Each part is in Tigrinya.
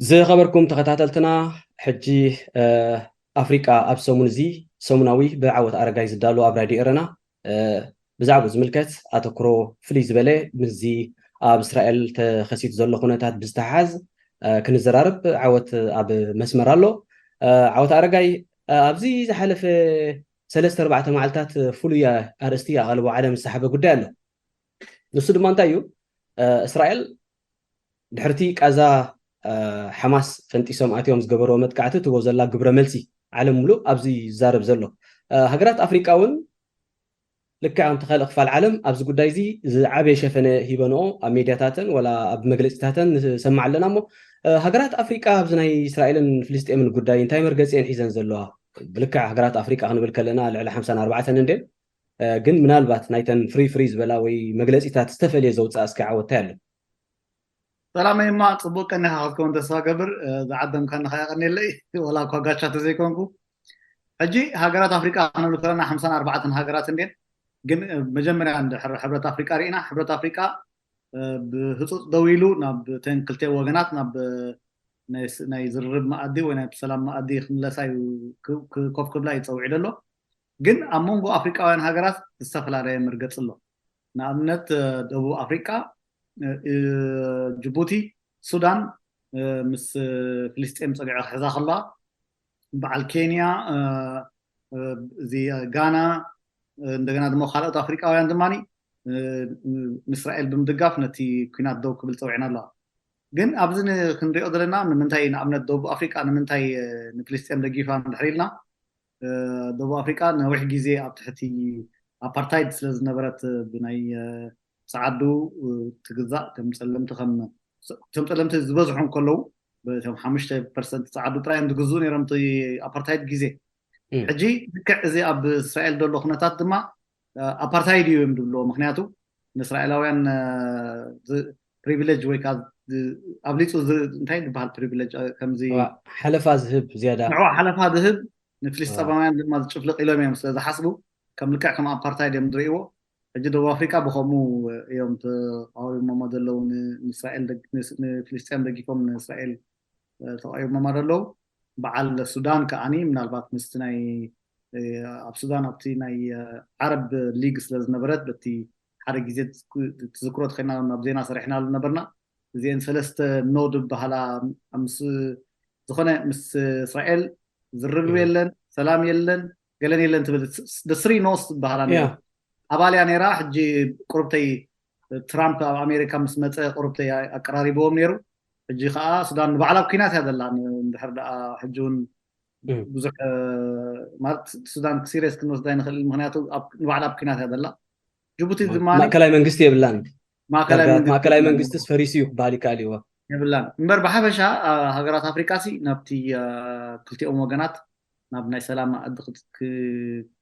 زي خبركم تخطاتلتنا حجي أفريقيا أب سمونزي سموناوي بعوض أرجاي زدالو أبرادي إرنا بزعبو زملكت أتكرو فليز بلي مزي أب إسرائيل تخسيت زلو خونتات بزتحاز كنزرارب عوض أب مسمرالو عوض أرجاي أبزي زحلف سلسة 4 معلتات فوليا أرستيا غالبو عالم السحابة قدالو نسود مانتايو إسرائيل ድሕርቲ ቃዛ ሓማስ ፈንጢሶም ኣትዮም ዝገበርዎ መጥቃዕቲ ትቦ ዘላ ግብረ መልሲ ዓለም ሙሉእ ኣብዚ ይዛረብ ዘሎ ሃገራት ኣፍሪቃ እውን ልክዕ ተኸልእ ክፋል ዓለም ኣብዚ ጉዳይ እዚ ዝዓበየ ሸፈነ ሂበንኦ ኣብ ሜድያታትን ወላ ኣብ መግለፂታትን ንሰማዕ ኣለና እሞ ሃገራት ኣፍሪቃ ኣብዚ ናይ እስራኤልን ፍልስጤምን ጉዳይ እንታይ መርገፂአን ሒዘን ዘለዋ ብልክዕ ሃገራት ኣፍሪቃ ክንብል ከለና ልዕሊ 54 እንዴን ግን ምናልባት ናይተን ፍሪ ዝበላ ወይ መግለፂታት ዝተፈልየ ዘውፅኣ እስኪ ዓወታይ ኣሎ سلام ما صبوك أنا هاكون تساقبر عدم كان خيال لي ولا كوجاشات زيكونكو أجي هاجرات أفريقيا أنا لكرنا 54 هاجرات عندين جن مجمع عند حبرة أفريقيا رينا حبرة أفريقيا بهصوص دويلو ناب تنقلتي وجنات ناب نايز الرب ما أدي ونايب سلام ما أدي خملا ساي كوف كبلا يتسوي له جن أمونغو أفريقيا وين هاجرات السفلة رأي مرقت له نامنت دبو أفريقيا جيبوتي السودان مس فلسطين صقع حزاخ الله بعد كينيا زي غانا عندنا دمو خالات افريقيا دماني اسرائيل بمدقاف نتي كينات دو قبل توعنا الله ግን ኣብዚ ክንሪኦ ዘለና ንምንታይ ንኣብነት ደቡብ ኣፍሪቃ ንምንታይ ንፍልስጤም ደጊፋ ንድሕሪልና ደቡብ ኣፍሪቃ ነዊሕ ግዜ ኣብ ትሕቲ ኣፓርታይድ ስለ ዝነበረት ብናይ ሰዓዱ ትግዛእ ከም ፀለምቲ ዝበዝሑን ከለዉ በቶም 5% ሰዓዱ ጥራይ እንትግዝኡ ነይሮም እቲ ኣፓርታይድ ግዜ ሕጂ ልክዕ እዚ ኣብ እስራኤል ዘሎ ኩነታት ድማ ኣፓርታይድ እዩ ይብልዎ ምክንያቱ ንእስራኤላውያን ፕሪቪሌጅ ወይ ከዓ ኣብሊፁ እንታይ ዝበሃል ፕሪቪሌጅ ከምዚ ሓለፋ ዝህብ ዝያዳ ሓለፋ ዝህብ ንፍልስጤማውያን ድማ ዝጭፍልቕ ኢሎም እዮም ስለዝሓስቡ ከም ልክዕ ከም ኣፓርታይድ እዮም ዝርእይዎ ሕጂ ደቡብ ኣፍሪቃ ብከምኡ እዮም ተቃዊሞሞ ዘለዉ ንእስራኤል ንፍልስጤም ደጊፎም ንእስራኤል ተቃዊሞሞ ዘለዉ በዓል ሱዳን ከዓኒ ምናልባት ምስቲ ናይ ኣብ ሱዳን ኣብቲ ናይ ዓረብ ሊግ ስለ ዝነበረት በቲ ሓደ ግዜ ትዝክሮ ተኸይና ናብ ዜና ሰሪሕና ነበርና እዚአን ሰለስተ ኖድ በኋላ ምስ ዝኾነ ምስ እስራኤል ዝርርብ የለን ሰላም የለን ገለን የለን ትብል ደስሪ ኖስ በኋላ ኣባልያ ነይራ ሕጂ ቁርብተይ ትራምፕ ኣብ ኣሜሪካ ምስ መፀ ቁርብተይ ኣቀራሪቦም ነይሩ ሕጂ ከዓ ሱዳን ንባዕላ ኩናት እያ ዘላ እንድሕር ደኣ ሕጂ እውን ብዙሕ ማለት ሱዳን ሲሪየስ ክንወስዳ ንኽእል ምክንያቱ ንባዕላ ኣብ ኩናት እያ ዘላ ጅቡቲ ድማ ማእከላይ መንግስቲ የብላን ማእከላይ መንግስቲስ ፈሪሲ እዩ ክበሃል ይከኣል እዩ የብላን እምበር ብሓፈሻ ሃገራት ኣፍሪቃ ሲ ናብቲ ክልቲኦም ወገናት ናብ ናይ ሰላም ማኣዲ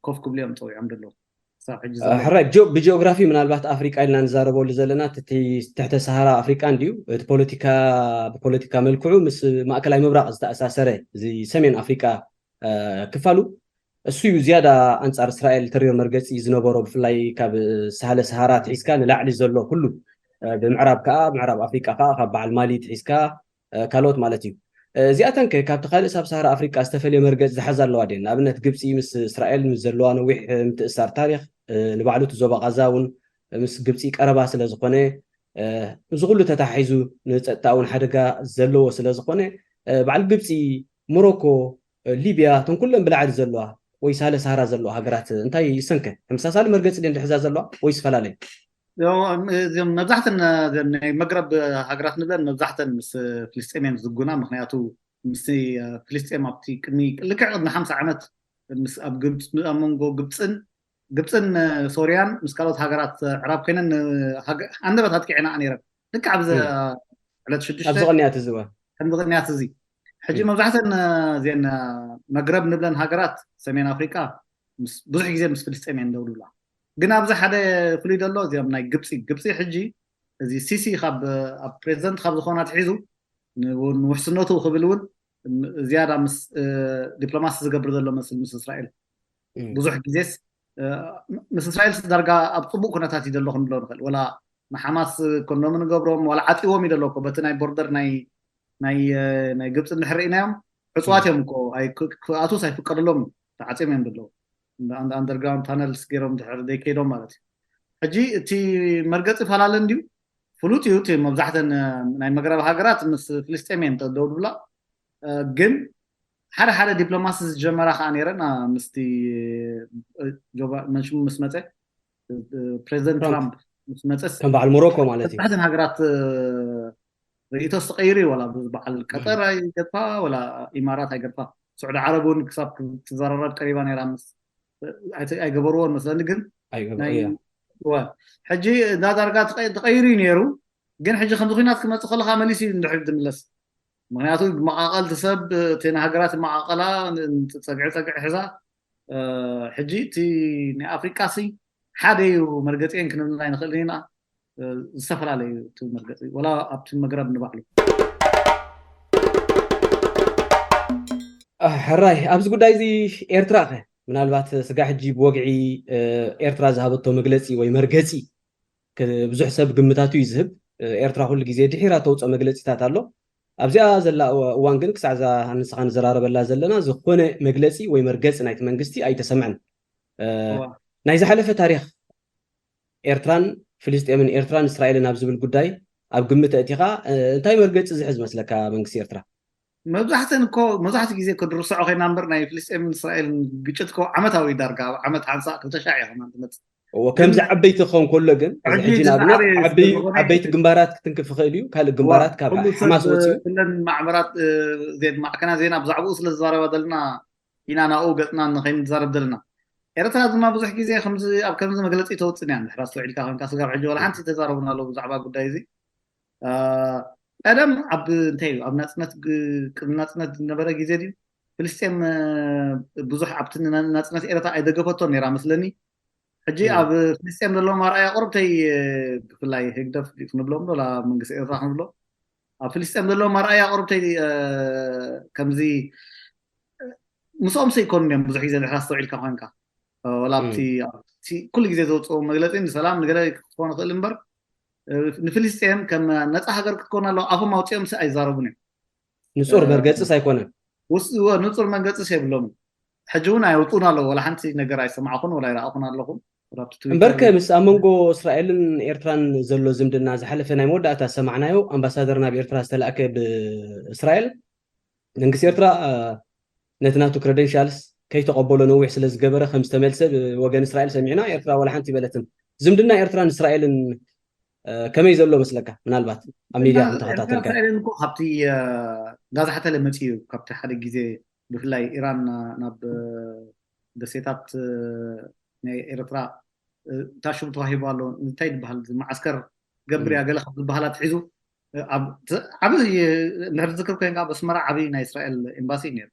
ኮፍ ክብሉ እዮም ፀዊዖም ዘለዉ حرك بجيوغرافي من البحث أفريقيا اللي نزاربه لزلنا تحت السهرة أفريقيا عنديو بوليتيكا ملكعو مس ما أكل أي مبرق أساسره زي سمين أفريقيا كفالو السيو زيادة أنصار إسرائيل ترير مرقس يزنبرو بفلاي كاب سهرة تحسكا نلعلي زلو كله بمعرب أفريقيا بعد المالي تحسكا كالوت مالتيو زياتن كاب تخالص ኣብ ሳሃራ ኣፍሪቃ ዝተፈልየ መርገጽ ዝሓዛ ኣለዋ ደን ኣብነት ግብፂ ምስ እስራኤል ምስ ዘለዋ ነዊሕ ምትእስሳር ታሪክ ንባዕሉ ዞባ ጋዛ እውን ምስ ግብፂ ቀረባ ስለ ዝኾነ ዝኩሉ ተታሒዙ ንፀጥታ እውን ሓደጋ ዘለዎ ስለ ዝኾነ በዓል ግብፂ ሞሮኮ ሊብያ እቶም ኩሎም ብላዕሊ ዘለዋ ወይ ሳለ ሳሃራ ዘለዋ ሃገራት እንታይ ይሰንከ ተመሳሳሊ መርገጽ ደን ዝሓዛ ዘለዋ ወይ ዝፈላለዩ እዚኦም መብዛሕተን ናይ መግረብ ሃገራት ንብለን መብዛሕተን ምስ ፍልስጤምያን ዝጉና ምክንያቱ ምስ ፍልስጤም ኣብቲ ቅድሚ ልክዕ ቅድሚ 50 ዓመት ምስ ኣብ ግብፅ ኣብ መንጎ ግብፅን ሶርያን ምስ ካልኦት ሃገራት ዕራብ ኮይነን ኣንደበት ኣጥቂዕና ነይረን ልክዕ ኣብዚ ዕለት 6 ኣብዚ ቅንያት እዚ ከምዚ ቅንያት እዚ ሕጂ መብዛሕተን እዚአን መግረብ ንብለን ሃገራት ሰሜን ኣፍሪቃ ብዙሕ ግዜ ምስ ፍልስጤምያን ደውሉላ ግን ኣብዚ ሓደ ፍሉይ ዘሎ እዚኦም ናይ ግብፂ ሕጂ እዚ ሲሲ ካብ ኣብ ፕሬዚደንት ካብ ዝኾና ትሒዙ ንውሕስነቱ ክብል እውን ዝያዳ ምስ ዲፕሎማሲ ዝገብር ዘሎ መስል ምስ እስራኤል ብዙሕ ግዜስ ምስ እስራኤል ዳርጋ ኣብ ፅቡቅ ኩነታት እዩ ዘሎ ክንብሎ ንኽእል ወላ ንሓማስ ኮንዶም ንገብሮም ወላ ዓጢዎም እዩ ዘሎ እኮ በቲ ናይ ቦርደር ናይ ናይ ግብፅ እንድሕርኢናዮም ዕፅዋት እዮም እኮ ክኣቱስ ኣይፍቀደሎም ተዓፅዮም እዮም ዘለዉ ኣንደርግራውንድ ታነልስ ገይሮም ድሕር ዘይከይዶም ማለት እዩ ሕጂ እቲ መርገፂ ፈላለን ድዩ ፍሉጥ እዩ እቲ መብዛሕተን ናይ መግረብ ሃገራት ምስ ፍልስጤም እየን ደው ድብላ ግን ሓደ ዲፕሎማሲ ዝጀመራ ከዓ ነይረን ምስቲ ምስ መፀ ፕሬዚደንት ትራምፕ ምስ መፀስ ከም በዓል ሞሮኮ ማለት እዩ መብዛሕተን ሃገራት رئيته استقيري ولا بحال قطر يقطع ولا امارات يقطع سعودي عربون كسب تزررت قريبا يرامس اي غبرون مثلا ግን حجي دا درجات تغيري نيرو ግን حجي خمس خينات كما تخلخ ماليسي ندحب دملس مغنياتو معاقل تسب تين هاجرات معاقله تصقع حزا حجي تي ني افريكا سي حدا مرقتين كنا لا نخلينا السفر عليه تو مرقتي ولا ابت المغرب نبعلو حراي ابز ጉዳይ እዚ ኤርትራ ምናልባት ስጋ ሕጂ ብወግዒ ኤርትራ ዝሃበቶ መግለፂ ወይ መርገፂ ብዙሕ ሰብ ግምታቱ ይዝህብ ኤርትራ ኩሉ ግዜ ድሒራ ተውፅኦ መግለፂታት ኣሎ ኣብዚኣ ዘላ እዋን ግን ክሳዕ ዛ ንስኻ ንዘራረበላ ዘለና ዝኾነ መግለፂ ወይ መርገፂ ናይቲ መንግስቲ ኣይተሰምዐን ናይ ዝሓለፈ ታሪክ ኤርትራን ፍልስጤምን ኤርትራን እስራኤልን ኣብ ዝብል ጉዳይ ኣብ ግምት እቲኻ እንታይ መርገፂ ዝሕዝ መስለካ መንግስቲ ኤርትራ መብዛሕትኡ ግዜ ክድርስዖ ኮይና እምበር ናይ ፍልስጤምን እስራኤልን ግጭት ኮ ዓመታዊ ዳርጋ ዓመት 50 200 ይኾን እንትመፅእ وكمز عبيت خون كله جن حجينا عبيت جنبارات كتنكف خيليو كال جنبارات كاب حماس وتسيو كلن معمرات زين مع كنا زين بزعبو أصل الزارة بدلنا هنا أنا أوجتنا نخين الزارة بدلنا إرتنا ما بزح كذي خمس أب كم مقلت يتوتني عند حراس لعيل كهان كاسجار عجوا ولا حنتي تزاربنا لو بزعبا قد دايزي أدم أب انتهي أب ناس نبرة جزيري فلسطين بزح عبتنا ناس إرتا أيد قفتون يرا مثلني حجي أب فلسطين لو ما رأي قربتي في الله هيقدر نبلهم ولا من قصة إرتا نبلهم فلسطين لو ما رأي قربتي كم زي مصام سيكون يوم بزح جزيري حراس لعيل كهان كا ولا بتي كل جزيرة توت أو مقلتين سلام نقدر يكون خلينبر نفلسطين كم نتأهجر كنا لو أفهم أوتيهم سأيزاربوني نصور مرجع سايكونه نصور مرجع سيبلهم حجونا يوطونا له ولا حنتي نقرأ يسمعون ولا يراقون لهم بركة مس أمانجو إسرائيل إيرتران زلوا زمدنا زحلف ناي مودة سمعناه أمباسادرنا بإيرترا استلقى بإسرائيل ننقص إيرترا نتناتو كريدنشالز كي تقبلوا نوع سلز جبرة 5 ملسة وجن إسرائيل سمعنا إيرترا ولا حنتي بلتن زمدنا إيرتران إسرائيل كم يزلوا مسلكه من البات أمنية أنت هتعطيك إسرائيل نكو خبتي جاز حتى لما تيجي خبتي حد جزء بخلاي إيران ناب دسيتات إيرترا تاشوف توهي بالو نتايد بحال معسكر قبري أقل خبط بحالات حزو عبز نحن ذكر كين قاب اسمرا عبينا إسرائيل إمباسي نير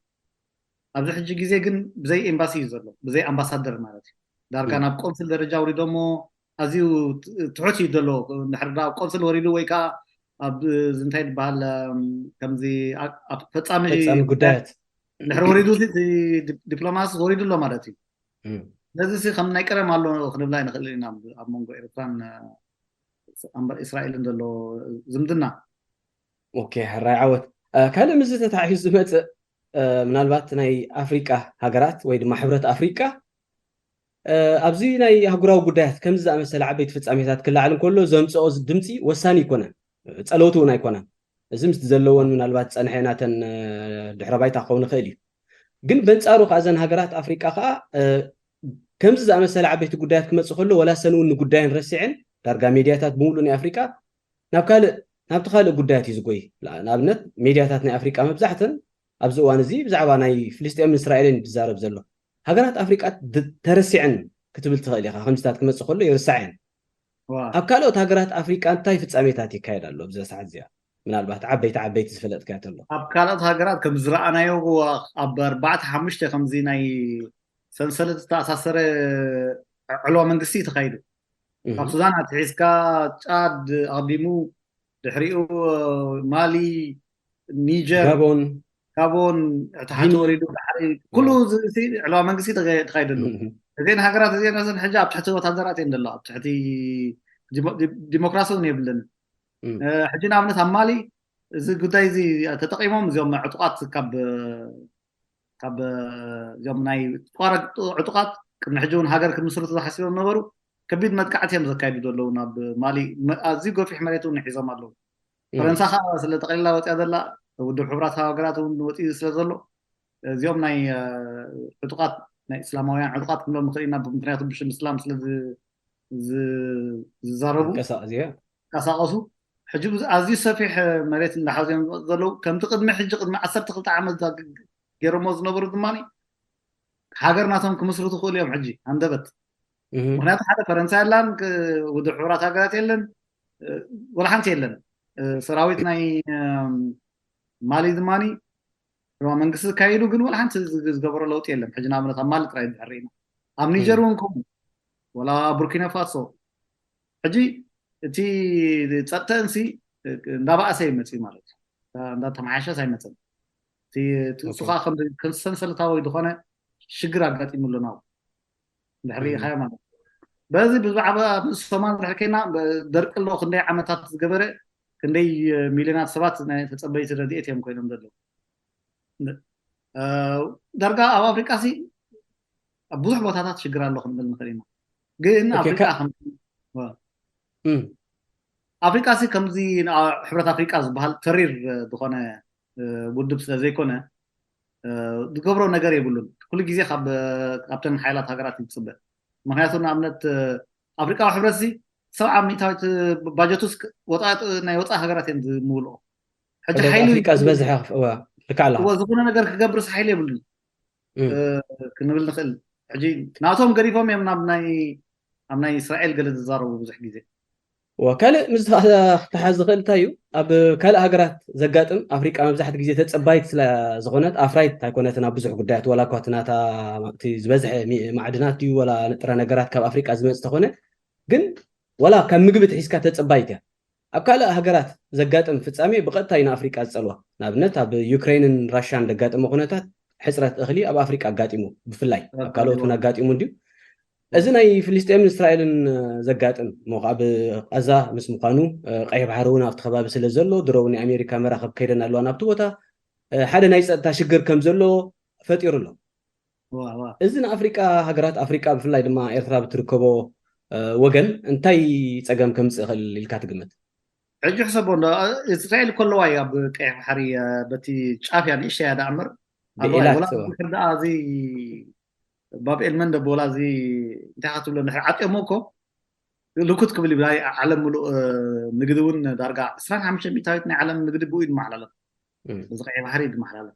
عبز حجي جزء جن بزي إمباسي يزلوا بزي أمباسادر مالتي دار كان أبقون في الدرجة وريدومو أزيو تحوتي دلو نحن قون في الوريدو ويكا أب زنتايد بحال كم زي فتامي قدات نحن وريدو دبلوماس وريدو له مالتي لازم سي خم نايكره مالو خنبلاي نخلينا أمونغو إيرتران أمبر إسرائيل ندلو زمدنا أوكي هراي عود كان مزت تعيش زمت من البات ناي أفريقيا هجرات ويد محبرة أفريقيا أبزي ناي هجراو قدات كم زمان مثلا عبيت في الأميزات كل العالم كله زمت أوز دمتي وساني كنا تسألوتو ناي كنا زمت زلون من البات أنا حينات دحربايت أخونا خيلي جن بنت أروق أزن هجرات أفريقيا كم زمان مثلا عبيت قدات كم تسخله ولا سنون قدين رسعين درجة ميدياتات مولوني أفريقيا نبتخال قدات يزقوي لا نبنت ميدياتاتنا أفريقيا مبزحتن أبزو أنا زي بزعبان أي فلسطين من إسرائيل بزارب زلوا هجرات أفريقيا ترسعن كتبت تغلي خمسات كم تسخله يرسعين أكلوا هجرات أفريقيا أنتي في تسميتاتي كايد الله بزاف ساعات زيا من البحث عبيت زفلت كات الله أكلوا هجرات كم زرعنا يو أبر بعد حمشت خمزيناي سلسلة تأسسر علوة من قصي تخيلوا السودان عيسكا تشاد أقدمو دحريو مالي نيجر كابون تحتو ريدو كله علوة من قصي تخيلوا زين هجرات زين مثلا حجاب تحتو وتهدرات عند الله تحتي ديمقراطية ونيبلن حجينا عملت مالي زي قداي زي تتقيمهم زيهم عطقات كاب زيهم ناي قارق عطقات كنا حجون هاجر كمسرت ذا حسيبهم نبرو كبيد مدقعتهم زكايد دولونا بمالي زي قفي حمايتهم نحيزهم الله فرنسا خا سለ تقللا وطي دلا ودب حبرات هاجرات وطي سለ زلو زيهم ناي عطقات ناي اسلامويان عطقات كلهم مخرينا بمكنياتهم بش الاسلام سለ زاربو كاساقسو حجي ازي سفيح مريت እንዳحازيم زلو كم تقدم حجي قدم 12 عامل ገይሮሞ ዝነበሩ ድማኒ ሃገርናቶም ክምስርቱ ክእሉ እዮም ሕጂ አንደበት ምክንያቱ ሓደ ፈረንሳይ ኣላን ውድብ ሕቡራት ሃገራት የለን ወላ ሓንቲ የለን ሰራዊት ናይ ማሊ ድማኒ ረዋ መንግስቲ ካይዱ ግን ወላ ሓንቲ ዝገበሮ ለውጢ የለን ሕጂ ንኣብነት ኣብ ማሊ ጥራይ ድሕሪና ኣብ ኒጀር እውን ከምኡ ወላ ቡርኪና ፋሶ ሕጂ እቲ ፀጥታ እንሲ እንዳባእሰ ይመፅእ ማለት እዩ እንዳተመሓሸ ኣይመፅን سخا كم سنسلتاوي دخانة شجر عقدتي ملنا بحري خير ما بعضي بزعبا الصومال حكينا درك الله خندي عمتات جبرة خندي مليونات سبات تتصبي ترديت يوم كوينهم دلو درجة أو أفريقيا سي بزح بوتات شجر الله خندي المخرينا جين أفريقيا خم أفريقيا سي كم زي حبرة أفريقيا بحال ترير دخانة ውድብ ስለ ዘይኮነ ዝገብሮ ነገር የብሉን ኩሉ ግዜ ካብተን ሓይላት ሃገራት ይፅበእ ምክንያቱ ንኣብነት ኣፍሪቃዊ ሕብረት ሰብዓ ሚእታዊት ባጀቱስ ናይ ወፃኢ ሃገራት እዮም ዝምውልኦ ሕጂ ሓይሊ ኣፍሪቃ ዝበዝሐ ልክዓላ ዝኾነ ነገር ክገብርስ ሓይሊ የብሉን ክንብል ንኽእል ሕጂ ናቶም ገሪፎም እዮም ናብ ናይ እስራኤል ገለ ዝዛረቡ ብዙሕ ግዜ وكالة تحز خيل تايو أب كالة هجرات زقاتم أفريقيا مبزحت جزية تتصبايت زغونات أفرايت تايكوناتنا بزح قدات ولا كواتنا تا تزبزح معدنات ولا نترى نجارات كاب أفريقيا أزمة استخونة جن ولا كم مجبت حسكات تتصبايت أب كالة هجرات زقاتم في تسامي بقت تاينا أفريقيا أتصلوا نابنت أب يوكرين راشان دقاتم مغناتات حسرت أغلي أب أفريقيا قاتمو بفلاي أب كالوتنا قاتمو ديو أزنا فلسطين من إسرائيل زقاتن موقع بأزا مس مقانو قيب حرونا افتخباب سلزلو دروني أمريكا مراقب كيرنا لو نبتوتا حدا نايس تشجر كم زلو فتير له أزنا أفريقيا هجرات أفريقيا بفلاي دما إرترا بتركبو وجن انتي تسقم كم سخل الكاتجمت عجي حسبون إسرائيل كل واي بقيب حري بتي شاف يعني إيش هذا عمر بإلات ولا زي باب إلمن دبولا زي تحت ولا نحر عطي أموكو لوكت قبل بلاي علم ملو نقدون درجة سان عمشة ميتايتنا علم نقدر بويد معللة زغير بحريد معللة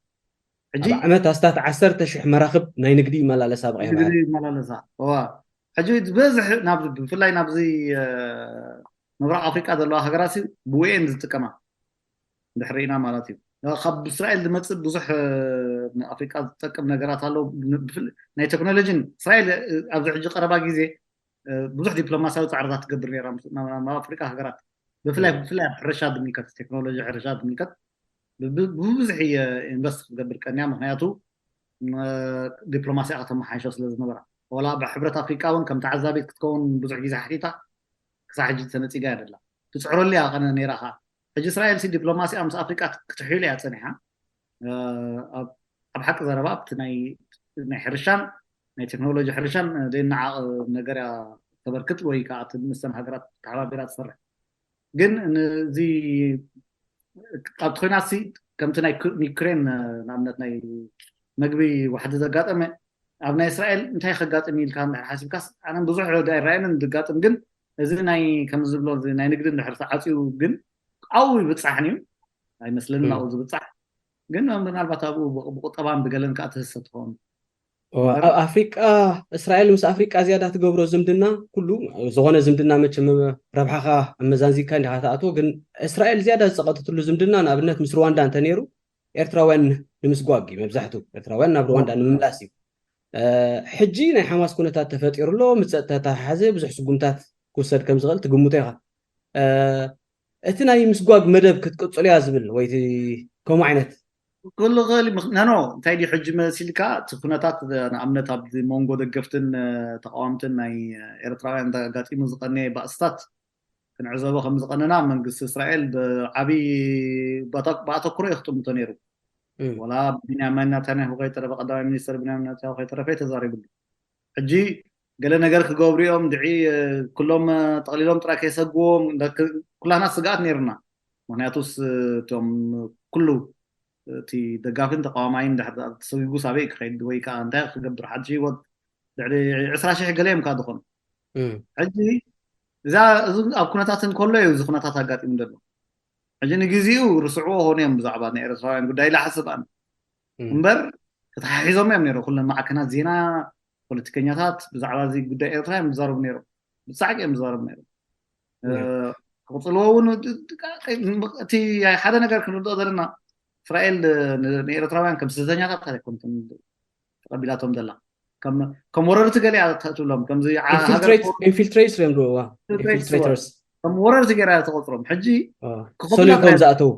حجي عمت أستاذ عسرت شح مراقب ناي نقدي ملا لسابق يا نقدي ملا لسا هو حجي بزح نابز بفلاي نابزي نبرع أفريقيا دلوا هجراسي بوين زتكما دحرينا مالاتي خب إسرائيل دمتصب بزح أفريقيا تتكم نجارات هلو ناي تكنولوجين إسرائيل أبزح حجي قربا جيزي بزح دبلوماسية وتعرضات تقدر نيرام ما أفريقيا هجرات بفلا حرشاد ميكات تكنولوجيا حرشاد ميكات بزح هي إنفست تقدر كنيا مهنياتو دبلوماسية أتم حاجة سلز نبرة ولا بحبرة أفريقيا وان كم تعذبت تكون بزح جيزي حديثة كساحجي سنة تجار لا تسعر لي أنا نيرها حجي إسرائيل سي دبلوماسية أمس أفريقيا تحيل يا سنها أب حق زرباب ناي حرشان ناي تكنولوجيا حرشان دين نجارة تبركت له هيك مثلا هجرات تعبيرات سرع جن زي قبضنا سي كم تناي يوكرين نعملت ناي مجبي واحد زقات أما أبناء إسرائيل انتهي خقات أميل كان حاسب كاس أنا بزح داير رأينا دقات جن إذا ناي كم زبلون زي ناي نقدر نحرث عاطي وجن أو بتصحني هاي مثلنا أو بتصح جن من البعض أبو طبعا بقولن كأتهسد هون أفريقيا إسرائيل مس أفريقيا زيادة تجبر زمدنا كله زغنا زمدنا متشم ربحها مزانزي كان هاتاتو جن إسرائيل زيادة سقطت له زمدنا أنا بنت مس رواندا أنتنيرو إرتراوين لمسقواقي مبزحتو إرتراوين نبرواندا نملاسي حجينا حماس كنا تفتير له متتحزب بزح سقمتات كوسد كم زغل تقومتيها اتناي مسقواق مدب كتقصل يازبل ويتي كم عينت كل غالي نانو تايدي حج مسيلكا تكوناتات نعمنت عبد مونغو دقفتن تقاومتن ناي إرتراوين دا قاتي مزقني بأستات كنعزبو خمس قننا من قصة إسرائيل عبي باتوكرو يخطم تنيرو ولا بنيامين نتنياهو غير ترى بقدام مينستر بنيامين نتنياهو غير ترى فيت زاري بدو حجي قال لنا قالك جوبريوم دعي كلهم تقليلهم ترى كيسقوم كلها ناس سقات نيرنا مهنياتوس توم كله تي دقافين تقاومين ده تسويقو سابيك خيد ويكا أنت قدر حجي ود يعني 10 قليم كادخون حجي إذا أب كناتاتن كله يوز كناتات هقات إمدلو حجي نجزيو رسعوه هونيم بزعبان إيرتراوين قد إلى حسب أنا እምበር ተታሒዞም እዮም ነይሩ ኩሎም ማዕከናት ዜና ፖለቲከኛታት ብዛዕባ እዚ ጉዳይ ኤርትራ እዮም ዝዛረቡ ነይሮም ብፃዕቂ እዮም ዝዛረቡ ነይሮም ክቕፅልዎ እውን እቲ ሓደ ነገር ክንርድኦ ዘለና እስራኤል ንኤርትራውያን ከም ስደተኛታት ኣይኮንትን ተቐቢላቶም ዘላ ከም ወረርቲ ገሊኣ ተእትብሎም ከምዚ ኢንፊልትሬትስ እዮም ኢንፊልትሬተርስ ከም ወረርቲ ገይራ ተቆፅሮም ሕጂ ሰሊኾም ዝኣተው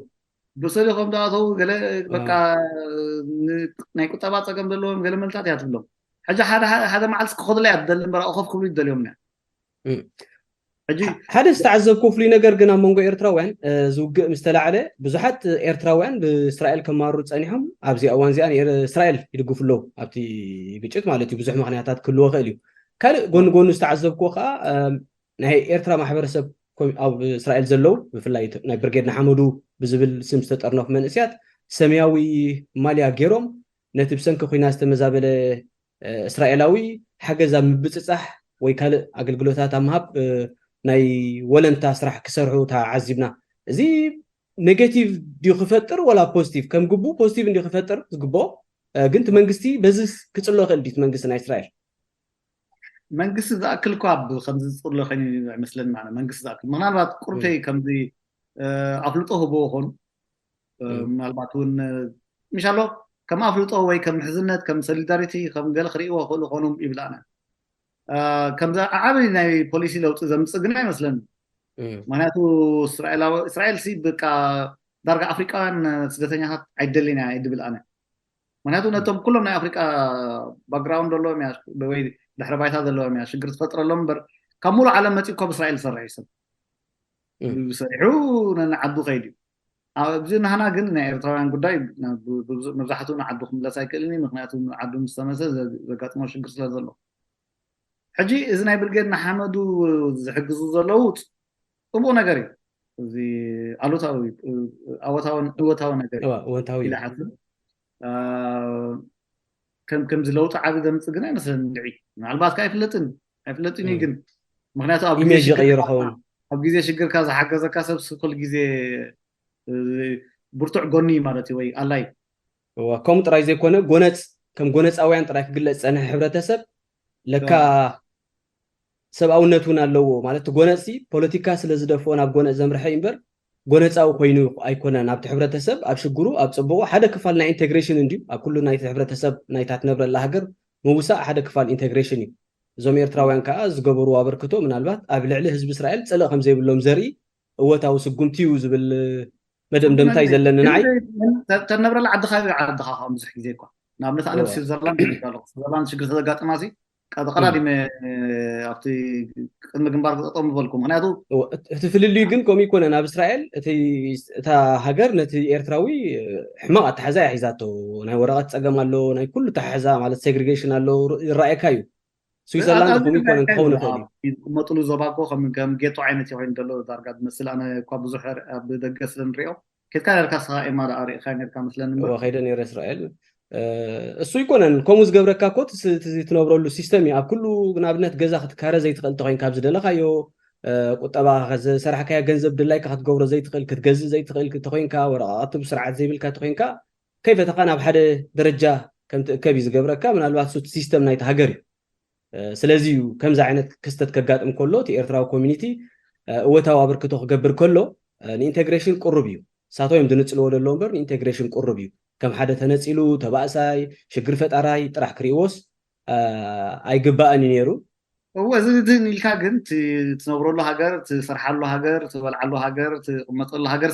بصلي داتو قال بقى نايكو تبع تقم دلهم قال ملتات ياتبلهم حاجه هذا معلس خذ لي عدل برا اخف كل يدلهمنا حجي هذا استعذبكو فلي ነገር ግን ኣብ መንጎ ኤርትራውያን ዝውግእ ምስተላዓለ ብዙሓት ኤርትራውያን ብእስራኤል ከማሩ ጸኒሖም ኣብዚ እዋን እዚኣ እስራኤል ይድግፍሎ ኣብቲ ግጭት ማለት እዩ ብዙሕ ምክንያታት ክልዎ ኽእል እዩ ካልእ ጎኑ ዝተዓዘብክዎ ከዓ ናይ ኤርትራ ማሕበረሰብ ኣብ እስራኤል ዘለው ብፍላይ ናይ ብርጌድ ንሓመዱ ብዝብል ስም ዝተጠርነፉ መንእስያት ሰማያዊ ማልያ ገይሮም ነቲ ብሰንኪ ኩናት ዝተመዛበለ እስራኤላዊ ሓገዛ ምብፅፃሕ ወይ ካልእ ኣገልግሎታት ኣብ ምሃብ ናይ ወለንታ ስራሕ ክሰርሑ ተዓዚብና እዚ ኔጌቲቭ ድዩ ክፈጥር ወላ ፖዚቲቭ ከም ግቡእ ፖዚቲቭ እንዲ ክፈጥር ዝግብኦ ግን እቲ መንግስቲ በዚ ክፅሎ ክእል ድዩ መንግስቲ ናይ እስራኤል መንግስቲ ዝኣክል እኳ ከምዚ ዝፅሎ ኮይኑ ይመስለኒ ማለት መንግስቲ ዝኣክል ምናልባት ቁርተይ ከምዚ ኣፍልጦ ህቦ ኾኑ ምናልባት እውን ምሻሎ ከም ኣፍልጦ ወይ ከም ሕዝነት ከም ሶሊዳሪቲ ከም ገለ ክሪእዎ ክእሉ ኾኑም ይብላና ከምዛ ዓብይ ናይ ፖሊሲ ለውጢ ዘምፅእ ግን ኣይመስለኒ ምክንያቱ እስራኤል ሲ በቃ ዳርጋ ኣፍሪቃውያን ስደተኛታት ኣይደሊና ይድብል ኣነ ምክንያቱ ነቶም ኩሎም ናይ ኣፍሪቃ ባክግራውንድ ኣለዎም ወይ ድሕረ ባይታ ዘለዎም እያ ሽግር ትፈጥረሎም እምበር ካብ ሙሉእ ዓለም መፂኡ እኳ ብእስራኤል ዝሰርሕ እዩ ሰብ ብሰሪሑ ንዓዱ ከይድ እዩ ኣብዚ ንህና ግን ናይ ኤርትራውያን ጉዳይ መብዛሕትኡ ንዓዱ ክምለስ ኣይክእልኒ ምክንያቱ ዓዱ ምስ ተመሰ ዘጋጥሞ ሽግር ስለ ዘሎ ሕጂ እዚ ናይ ብርጌድ ንሓመዱ ዝሕግዙ ዘለው ፅቡቅ ነገር እዩ እዚ ኣሉታዊ እወታዊ ነገር እዩ ይሓስብ ከምዚ ለውጢ ዓብይ ዘምፅእ ግን ኣይመስለኒ ንድዒ ምናልባት ኣይፍለጥን እዩ ግን ምክንያቱ ኣብ ግዜ ሽግርካ ዝሓገዘካ ሰብ ኩሉ ግዜ ብርቱዕ ጎኒ ማለት እዩ ወይ ኣላይ ከምኡ ጥራይ ዘይኮነ ከም ጎነፃውያን ጥራይ ክግለፅ ፀንሐ ሕብረተሰብ ለካ ሰብኣውነት እውን ኣለዎ ማለት ጎነፂ ፖለቲካ ስለ ዝደፍኦ ናብ ጎነፅ ዘምርሐ እምበር ጎነፃዊ ኮይኑ ኣይኮነን ኣብቲ ሕብረተሰብ ኣብ ሽግሩ ኣብ ፅቡቁ ሓደ ክፋል ናይ ኢንቴግሬሽን እንድዩ ኣብ ኩሉ ናይቲ ሕብረተሰብ ናይታ ትነብረላ ሃገር ምውሳእ ሓደ ክፋል ኢንቴግሬሽን እዩ እዞም ኤርትራውያን ከዓ ዝገበሩ ኣበርክቶ ምናልባት ኣብ ልዕሊ ህዝቢ እስራኤል ፀለእ ከም ዘይብሎም ዘርኢ እወታዊ ስጉምቲ እዩ ዝብል መደምደምታ እዩ ዘለኒ ንዓይ ተነብረላ ዓድኻ ዓድኻ ብዙሕ ግዜ እኳ ንኣብነት ኣነ ስዊዘርላንድ ሽግር ተዘጋጥማ ሲ ቀዳዲመ ኣብቲ ቅድሚ ግንባር ክጠጠሙ ዝበልኩም ምክንያቱ እቲ ፍልልዩ ግን ከምኡ ይኮነን ኣብ እስራኤል እታ ሃገር ነቲ ኤርትራዊ ሕማቕ ኣተሓዛ እያ ሒዛቶ ናይ ወረቐት ፀገም ኣሎ ናይ ኩሉ ተሓሕዛ ማለት ሴግሪጌሽን ኣሎ ይረኣየካ እዩ ስዊዘርላንድ ከምኡ ይኮነን ክኸውን ይኽእል እዩ መጥሉ ዞባኮ ከም ጌቶ ዓይነት ኮይኑ ዘሎ ዳርጋ ዝመስል ኣነ እኳ ብዙሕ ኣብ ደገ ስለንሪኦ ከድካ ነርካ ስኻ ኤማ ርኢኻ ነርካ መስለኒ ከይደ ነይረ እስራኤል እሱ ይኮነን ከምኡ ዝገብረካ ኮ ትነብረሉ ሲስተም እዩ ኣብ ኩሉ ንኣብነት ገዛ ክትካረ ዘይትኽእል እንተኮይንካ ኣብ ዝደለኻዮ ቁጠባ ዝሰርሕካዮ ገንዘብ ድላይካ ክትገብሮ ዘይትኽእል ክትገዝእ ዘይትኽእል እንተኮይንካ ወረቓቕቲ ብስርዓት ዘይብልካ እንተኮይንካ ከይፈተኻ ናብ ሓደ ደረጃ ከም ትእከብ እዩ ዝገብረካ ምናልባት ሱ ሲስተም ናይቲ ሃገር እዩ ስለዚ እዩ ከምዚ ዓይነት ክስተት ከጋጥም ከሎ እቲ ኤርትራዊ ኮሚኒቲ እወታዊ ኣበርክቶ ክገብር ከሎ ንኢንቴግሬሽን ቁሩብ እዩ ሳቶም ድንፅልዎ ደሎ እምበር ንኢንቴግሬሽን ቁሩብ እዩ ከም ሓደ ተነፂሉ ተባእሳይ ሽግር ፈጣራይ ጥራሕ ክሪእዎስ ኣይግባእን ነይሩ እዚ ኢልካ ግን ትነብረሉ ሃገር ትሰርሓሉ ሃገር ትበልዓሉ ሃገር ትቕመጠሉ ሃገር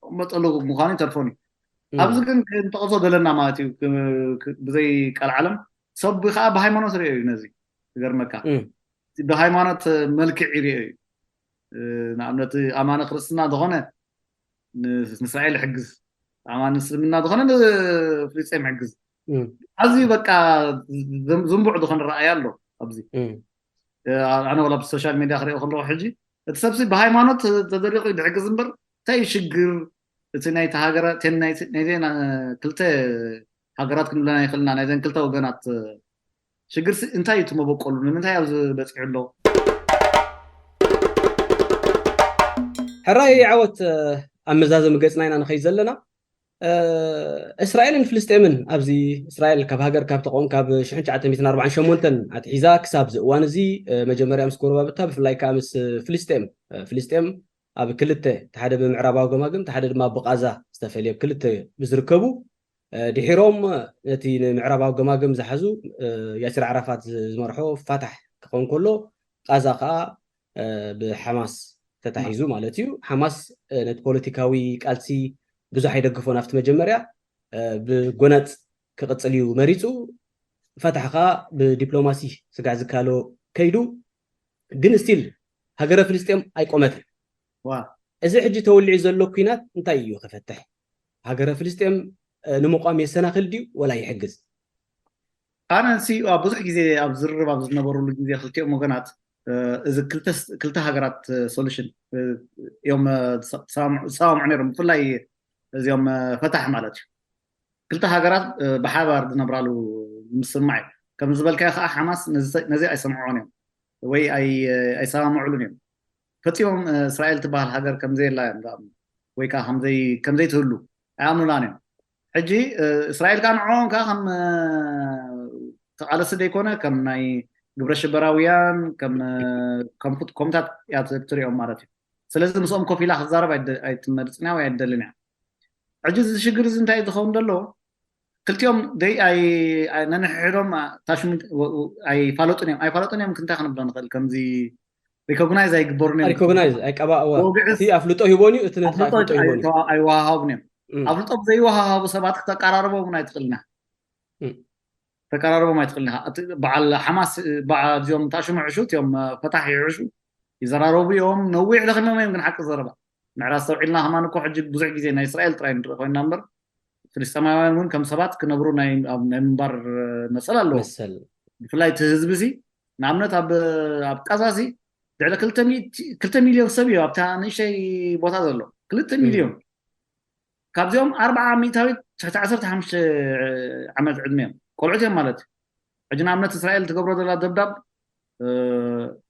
ቅመጠሉ ምዃኑ ይተርፎን እዩ ኣብዚ ግን ክንጠቕሶ ዘለና ማለት እዩ ብዘይ ቃል ዓለም ሰብ ከዓ ብሃይማኖት ሪኦ እዩ ነዚ ዝገርመካ ብሃይማኖት መልክዕ ይሪኦ እዩ ንኣብነት ኣማነ ክርስትና ዝኾነ ንእስራኤል ይሕግዝ ኣማነ እስልምና ዝኾነ ንፍልስጤም ይሕግዝ ኣዝዩ በቃ ዝንቡዕ ዝኾነ ረኣይ ኣሎ ኣብዚ ኣነ ወላ ብሶሻል ሚድያ ክሪኦ ከለኹ ሕጂ እቲ ሰብሲ ብሃይማኖት ተደሪቑ ይሕግዝ እምበር እንታይ ሽግር እቲ ናይቲ ሃገራት ናይዘን ክልተ ሃገራት ክንብለና ይኽእልና ናይዘን ክልተ ወገናት ሽግር እንታይ እዩ ትመበቀሉ ንምንታይ ኣብ ዝበፂሑ ኣሎ ሕራይ ዓወት ኣመዛዘም ገጽና ኢና ንኸይ ዘለና እስራኤልን ፍልስጤምን ኣብዚ እስራኤል ካብ ሃገር ካብ ተቆም ካብ 1948 ኣትሒዛ ክሳብ ዝእዋን እዚ መጀመርያ ምስ ጎረባብታ ብፍላይ ከዓ ምስ ፍልስጤም ኣብ ክልተ ተሓደ ብምዕራባዊ ገማግም ተሓደ ድማ ብቃዛ ዝተፈልየ ክልተ ብዝርከቡ ድሒሮም ነቲ ንምዕራባዊ ገማግም ዝሓዙ ያሲር ዓራፋት ዝመርሖ ፋታሕ ክኾን ከሎ ቃዛ ከዓ ብሓማስ ተታሒዙ ማለት እዩ ሓማስ ነቲ ፖለቲካዊ ቃልሲ ብዙሕ ኣይደግፎን ኣብቲ መጀመርያ ብጎነፅ ክቕፅል እዩ መሪፁ ፈታሕ ከዓ ብዲፕሎማሲ ስጋዕ ዝካሎ ከይዱ ግን ስቲል ሃገረ ፍልስጤም ኣይቆመትን እዚ ሕጂ ተወሊዑ ዘሎ ኩናት እንታይ እዩ ክፈትሕ ሃገረ ፍልስጤም ንምቋም የሰናኽል ድዩ ወላ ይሕግዝ ኣነ ብዙሕ ግዜ ኣብ ዝርርብ ኣብ ዝነበሩሉ ግዜ ክልቲኦም ወገናት እዚ ክልተ ሃገራት ሶሉሽን እዮም ዝሰማምዑ ነይሮም ብፍላይ እዚኦም ፈታሕ ማለት እዩ ክልተ ሃገራት ብሓባር ዝነብራሉ ምስማዕ እዩ ከም ዝበልካዮ ከዓ ሓማስ ነዚ ኣይሰምዖን እዮም ወይ ኣይሰማምዑሉን እዮም ፈፂሞም እስራኤል ትበሃል ሃገር ከምዘየላ እዮም ወይ ከዓ ከምዘይ ትህሉ ኣይኣምኑላን እዮም ሕጂ እስራኤል ከዓ ንዕኦም ከዓ ከም ተቃለሲ ደይኮነ ከም ናይ ግብረ ሽበራውያን ከምታት እያ ትሪኦም ማለት እዩ ስለዚ ምስኦም ኮፍ ኢላ ክዛረብ ኣይትመርፅን ወይ ኣይትደልን እያ ሕጂ እዚ ሽግር እዚ እንታይ ዝኸውን ዘሎ ክልቲኦም ደይ ነንሕሕዶም ታሽሙ ኣይፋለጡን እዮም ክንታይ ክንብሎ ንኽእል ከምዚ ሪኮግናይዝ ኣይግበሩን እዮም ሪኮግናይዝ ኣይቀባእዋ እቲ ኣፍልጦ ሂቦን እዩ እቲ ኣፍልጦ ሂቦን እዩ ኣይወሃሃቡን እዮም ኣፍልጦ ዘይወሃሃቡ ሰባት ክተቀራርቦም ኣይትኽእልና ተቀራርቦም ኣይትኽእልና በዓል ሓማስ እዚኦም ታሽሙ ዕሹት እዮም ፈታሕ ይዕሹ ይዘራረቡ እዮም ነዊሕ ለኺሞም እዮም ግን ሓቂ ዘረባ ምዕራብ ሰውዒልና ከማን እኮ ሕጂ ብዙሕ ግዜ ናይ እስራኤል ጥራይ ንርኢ ኮይና እምበር ፍልስጤማውያን እውን ከም ሰባት ክነብሩ ናይ ምንባር መሰል ኣለዎ ብፍላይ እቲ ህዝቢ እዚ ንኣብነት ኣብ ቃዛሲ ልዕሊ 2 ሚልዮን ሰብ እዩ ኣብታ ንእሽተይ ቦታ ዘሎ 2 ሚልዮን ካብዚኦም 4 ሚእታዊት 15 ዓመት ዕድመ እዮም ቆልዑት እዮም ማለት እዩ ሕጂ ንኣብነት እስራኤል ትገብሮ ዘላ ደብዳብ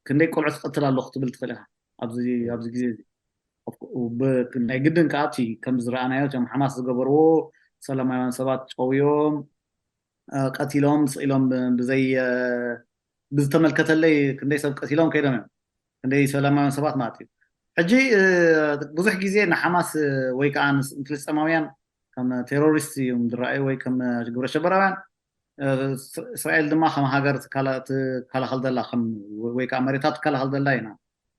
ክንደይ ቆልዑት ትቀትል ኣለኹ ትብል ትኽእል ኢኻ ኣብዚ ግዜ እዚ ናይ ግድን ከዓ እቲ ከም ዝረኣናዮ እቶም ሓማስ ዝገበርዎ ሰላማውያን ሰባት ጨውዮም ቀቲሎም ስኢሎም ብዝተመልከተለይ ክንደይ ሰብ ቀቲሎም ከይዶም እዮም ክንደይ ሰላማውያን ሰባት ማለት እዩ ሕጂ ብዙሕ ግዜ ንሓማስ ወይ ከዓ ፍልስጤማውያን ከም ቴሮሪስት እዮም ዝረኣዩ ወይ ከም ግብረ ሽበራውያን እስራኤል ድማ ከም ሃገር ትከላኸል ዘላ ወይ ከዓ መሬታት ትከላኸል ዘላ ኢና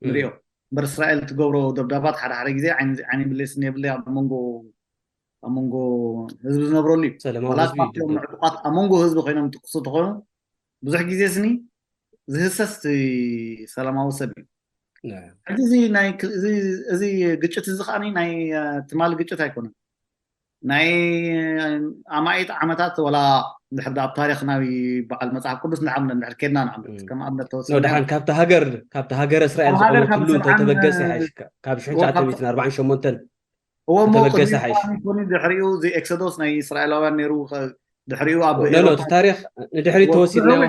ንሪኦ እምበር እስራኤል ትገብሮ ደብዳባት ሓደ ግዜ ዓይኒ ብሌስን የብለይ ኣብ መንጎ ህዝቢ ዝነብረሉ እዩ ኣብ መንጎ ህዝቢ ኮይኖም ትቅሱ ተኾኑ ብዙሕ ግዜ ስኒ ዝህሰስ ሰላማዊ ሰብ እዩ እዚ ግጭት እዚ ከዓኒ ናይ ትማሊ ግጭት ኣይኮነን ናይ ኣማኢት ዓመታት ወላ ድሕር ኣብ ታሪክ ናይ በዓል መፅሓፍ ቅዱስ ንዓምነ ድሕር ከድና ንዓምነት ከም ኣብነት ተወሰነ ድሓን ካብቲ ሃገረ እስራኤል ዝቆመትሉ እንተተበገሰ ሓይሽ ካብ 1948 ተበገሰ ሓይሽ ድሕሪኡ እዚ ኤክሶዶስ ናይ እስራኤላውያን ነይሩ ድሕሪኡ ኣብ እቲ ታሪክ ንድሕሪት ተወሲድናዮ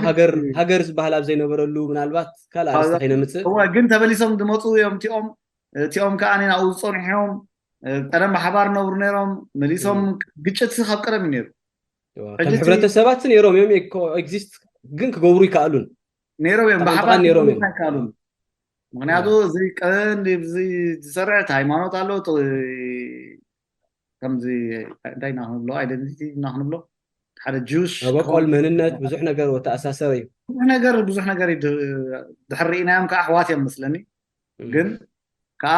ሃገር ዝበሃል ኣብ ዘይነበረሉ ምናልባት ካልእ ኣርስተ ከይነምፅእ ግን ተበሊሶም ዝመፁ እዮም እቲኦም ከዓ ናብኡ ዝፀኒሖም ቀደም ብሓባር ነብሩ ነይሮም መሊሶም ግጭት ካብ ቀደም እዩ ነይሩ ከም ሕብረተሰባት ነይሮም እዮም ኤግዚስት ግን ክገብሩ ይከኣሉን ነይሮም እዮም ብሓባር ነይሮም ይከኣሉን ምክንያቱ እዚ ቀንዲ ዝሰርዕ ሃይማኖት ኣሎ ከምዚ እንታይ ናክንብሎ ኣይደንቲቲ ናክንብሎ ሓደ ጁሽ በቆል መንነት ብዙሕ ነገር ወተኣሳሰረ እዩ ብዙሕ ነገር ድሕር ርኢናዮም ከዓ ኣሕዋት እዮም መስለኒ ግን ከዓ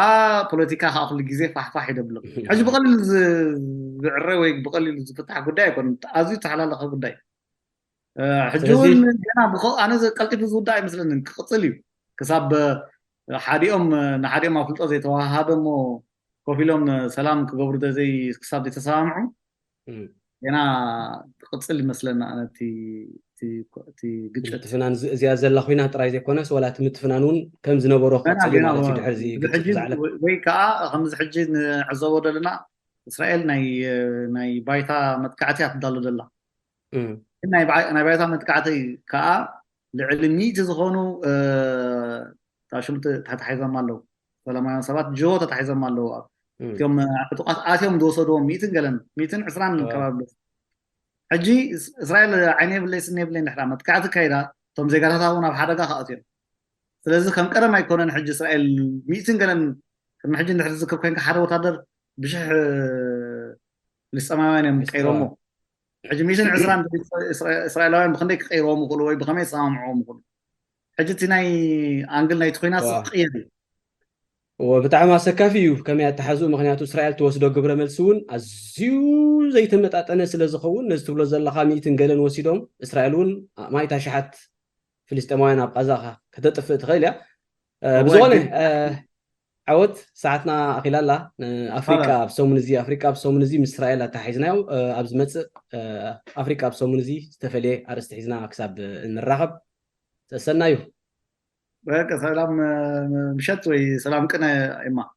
ፖለቲካ ከዓ ኩሉ ግዜ ፋሕፋሕ ይደብሎም ሕጂ ብቀሊሉ ዝዕረ ወይ ብቀሊሉ ዝፍታሕ ጉዳይ ኣይኮነን ኣዝዩ ተሓላለኸ ጉዳይ ሕጂ እውን ገና ኣነ ቀልጢፉ ዝውዳእ ኣይመስለንን ክቅፅል እዩ ክሳብ حاديهم نحاديهم ما فلتوا زي توهاب مو كوفيلهم سلام كقبر زي كساد تسامعوا أنا قصلي مثلا أنا تي قشت متفنان زيادة زلا خوينا تراي زي كونس ولا تمتفنانون كم زنبرو أنا قصلي مالتي دحر زي قشت زعلة ويكا خمس حجي عزوا لنا إسرائيل ناي بايتا متكعتي هتضلوا دلا ناي بايتا متكعتي كا لعلمي تزخونوا تاشمت تحت حيزم مالو فلما سبات جو تحت حيزم مالو يوم اعتقاد آتيهم دوسو ميتن عسران كباب حجي إسرائيل عيني بلي سني بلي نحرا متكعتي كايدا توم زي قالها هنا بحرقة خاطر ስለዚህ ከም ቀደም ኣይኮነን ሕጂ እስራኤል ሚእትን ገለን ከም ሕጂ እንድሕር ዝርከብ ኮይንካ ሓደ ወታደር ብሽሕ ፍልስጥማውያን እዮም ቀይሮሞ ሕጂ ሚእትን ዕስራን እስራኤላውያን ብክንደይ ክቀይርዎም ይኽእሉ ወይ ብከመይ ፀማምዕዎም ይኽእሉ ሕጂ እቲ ናይ ኣንግል ናይቲ ኩናት ቅየር እዩ وبتعامل سكافي كم يتحزو مخنياتو إسرائيل توسدو قبر ملسون أزيو زي تمتعتنا سلزخون نزتبلو زلا خاميتن قلن وسيدهم إسرائيلون ما يتشحت فلسطينيين أبقازاها كتطفئ تخيل بزغنه عود ساعتنا خلال أفريقيا بسومنزي أفريقيا بسومنزي من إسرائيل تحيزنا أبز مت أفريقيا بسومنزي استفلي أرستحيزنا أكسب الرغب تسنايو هيك سلام مشت وي سلام كنا إما